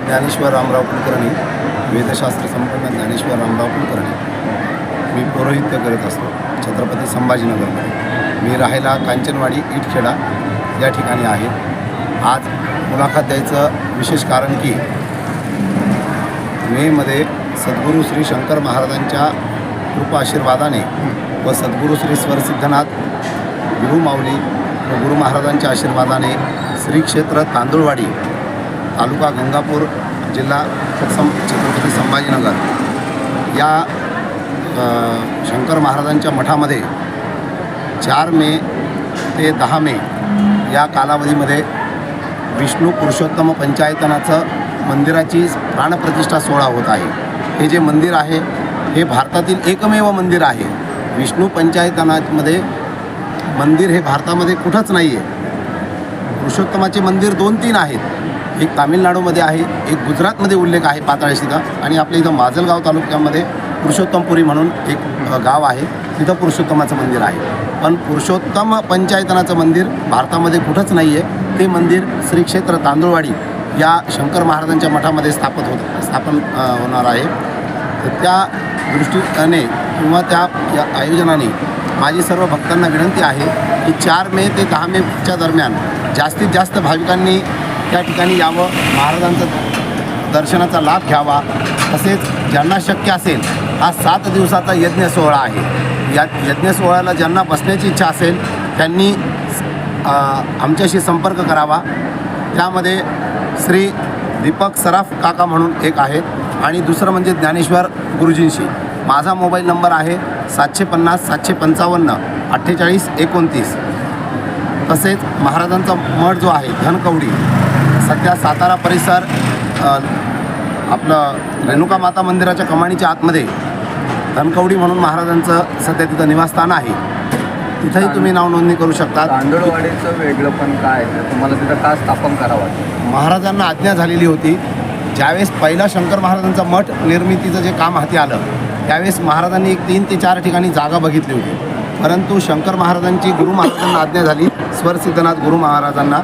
ज्ञानेश्वर रामराव कुलकर्णी, वेदशास्त्र संपन्न ज्ञानेश्वर रामराव कुलकर्णी. मी पौरोहित्य करत असतो छत्रपती संभाजीनगरमध्ये. मी राहायला कांचनवाडी इटखेडा या ठिकाणी आहे. आज मुलाखत द्यायचं विशेष कारण की मेमध्ये सद्गुरू श्री शंकर महाराजांच्या कृपा आशीर्वादाने व सद्गुरू श्री स्वरसिद्धनाथ गुरु माऊली व गुरु महाराजांच्या आशीर्वादाने श्री क्षेत्र तांदुळवाडी, तालुका गंगापूर, जिल्हा छत्रपती संभाजीनगर या शंकर महाराजांच्या मठामध्ये 4 मे ते 10 मे या कालावधीमध्ये विष्णू पुरुषोत्तम पंचायतनाचं मंदिराची प्राणप्रतिष्ठा सोहळा होत आहे. हे जे मंदिर आहे हे भारतातील एकमेव मंदिर आहे. विष्णू पंचायतनामध्ये मंदिर हे भारतामध्ये कुठंच नाही आहे. पुरुषोत्तमाचे मंदिर 2-3 आहेत. एक तामिळनाडूमध्ये आहे, एक गुजरातमध्ये उल्लेख आहे पाताळशीचा, आणि आपल्या इथं माजलगाव तालुक्यामध्ये पुरुषोत्तमपुरी म्हणून एक गाव आहे, तिथं पुरुषोत्तमाचं मंदिर आहे. पण पुरुषोत्तम पंचायतनाचं मंदिर भारतामध्ये कुठंच नाही आहे. ते मंदिर श्री क्षेत्र तांदुळवाडी या शंकर महाराजांच्या मठामध्ये स्थापन होणार आहे. तर त्या दृष्टीने किंवा त्या आयोजनाने माझी सर्व भक्तांना विनंती आहे की 4 मे ते 10 मेच्या दरम्यान जास्तीत जास्त भाविकांनी त्या ठिकाणी यावं, महाराजांचा दर्शनाचा लाभ घ्यावा. तसेच ज्यांना शक्य असेल, हा 7 दिवसाचा यज्ञ सोहळा आहे. या यज्ञ सोहळ्याला ज्यांना बसण्याची इच्छा असेल त्यांनी आमच्याशी संपर्क करावा. त्यामध्ये श्री दीपक सराफ काका म्हणून एक आहेत, आणि दुसरं म्हणजे ज्ञानेश्वर गुरुजींशी. माझा मोबाईल नंबर आहे 750 755 4829. तसेच महाराजांचा मठ जो आहे धनकवडी, सध्या सातारा परिसर आपलं रेणुका माता मंदिराच्या कमानीच्या आतमध्ये धनकवडी म्हणून महाराजांचं सध्या तिथं निवासस्थान आहे. तिथंही तुम्ही नाव नोंदणी करू शकता. तांदुळवाडीचं वेगळं पण काय आहे, तुम्हाला तिथं का स्थापन करावं? महाराजांना आज्ञा झालेली होती. ज्यावेळेस पहिला शंकर महाराजांचा मठ निर्मितीचं जे काम हाती आलं त्यावेळेस महाराजांनी एक 3 ते 4 ठिकाणी जागा बघितली होती. परंतु शंकर महाराजांची गुरु महाराजांना आज्ञा झाली, स्वरसिद्धनाथ गुरु महाराजांना,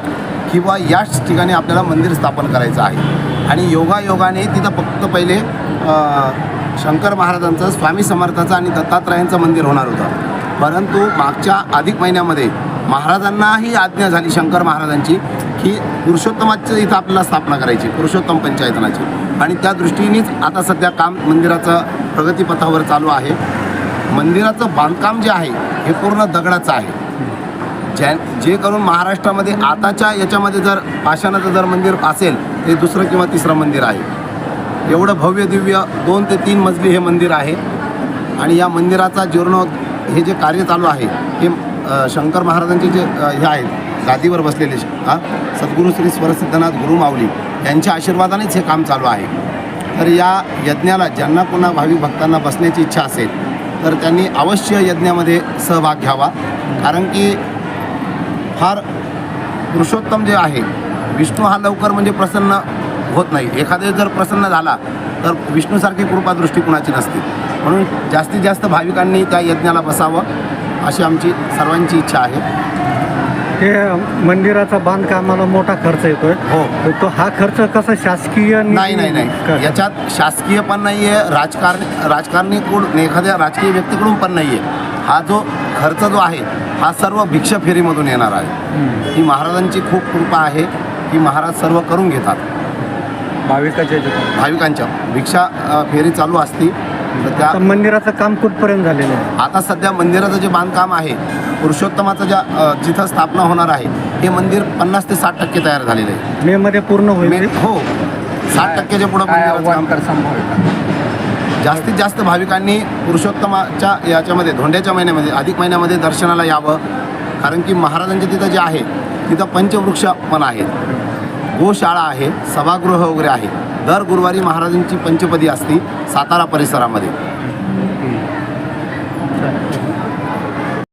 किंवा याच ठिकाणी आपल्याला मंदिर स्थापन करायचं आहे. आणि योगायोगाने तिथं फक्त पहिले शंकर महाराजांचं, स्वामी समर्थाचं आणि दत्तात्रयांचं मंदिर होणार होतं. परंतु मागच्या अधिक महिन्यामध्ये महाराजांनाही आज्ञा झाली शंकर महाराजांची की पुरुषोत्तमाचं इथं आपल्याला स्थापना करायची, पुरुषोत्तम पंचायतनाची. आणि त्या दृष्टीनेच आता सध्या काम मंदिराचं प्रगतीपथावर चालू आहे. मंदिराचं बांधकाम जे आहे हे पूर्ण दगडाचं आहे. जे करून महाराष्ट्रामध्ये आताच्या याच्यामध्ये जर पाषाणाचं जर मंदिर असेल ते 2रं किंवा 3रं मंदिर आहे. एवढं भव्य दिव्य 2 ते 3 मजली हे मंदिर आहे. आणि या मंदिराचा जीर्णोद्धार हे जे कार्य चालू आहे हे शंकर महाराजांचे जे हे आहेत गादीवर बसलेले सद्गुरू श्री स्वरसिद्धनाथ गुरु माऊली यांच्या आशीर्वादानेच हे काम चालू आहे. तर या यज्ञाला ज्यांना पुन्हा भाविक भक्तांना बसण्याची इच्छा असेल तर त्यांनी अवश्य यज्ञामध्ये सहभाग घ्यावा. कारण की फार पुरुषोत्तम जे आहे, विष्णू हा लवकर म्हणजे प्रसन्न होत नाही. एखादे जर प्रसन्न झाला तर विष्णूसारखी कृपादृष्टी कुणाची नसते. म्हणून जास्तीत जास्त भाविकांनी त्या यज्ञाला बसावं अशी आमची सर्वांची इच्छा आहे. हे मंदिराचा बांधकामाला मोठा खर्च येतोय. हो. तो हा खर्च कसा शासकीय? नाही. याच्यात शासकीय पण नाही आहे, राजकारणी एखाद्या राजकीय व्यक्तीकडून पण नाही आहे. हा जो खर्च जो आहे हा सर्व भिक्षा फेरीमधून येणार आहे. ही महाराजांची खूप कृपा आहे की महाराज सर्व करून घेतात. भाविकांच्या भिक्षा फेरी चालू असती. तर आता मंदिराचं काम कुठपर्यंत झालेलं आहे? आता सध्या मंदिराचं जे बांधकाम आहे, पुरुषोत्तमाचं जिथं स्थापना होणार आहे, हे मंदिर 50 ते 60% तयार झालेलं आहे. मे मध्ये पूर्ण होईल. हो, 60%च्या पुढं काय मंदिराचं आव्हान काम. करसाल भाविकांना? जास्तीत जास्त भाविकांनी पुरुषोत्तमाच्या याच्यामध्ये धोंड्याच्या महिन्यामध्ये अधिक महिन्यामध्ये दर्शनाला यावं. कारण की महाराजांच्या तिथं जे आहे तिथं पंचवृक्ष पण आहेत, गोशाळा आहे, सभागृह वगैरे आहे. दर गुरुवारी महाराजांची पंचपदी असते सातारा परिसरामध्ये.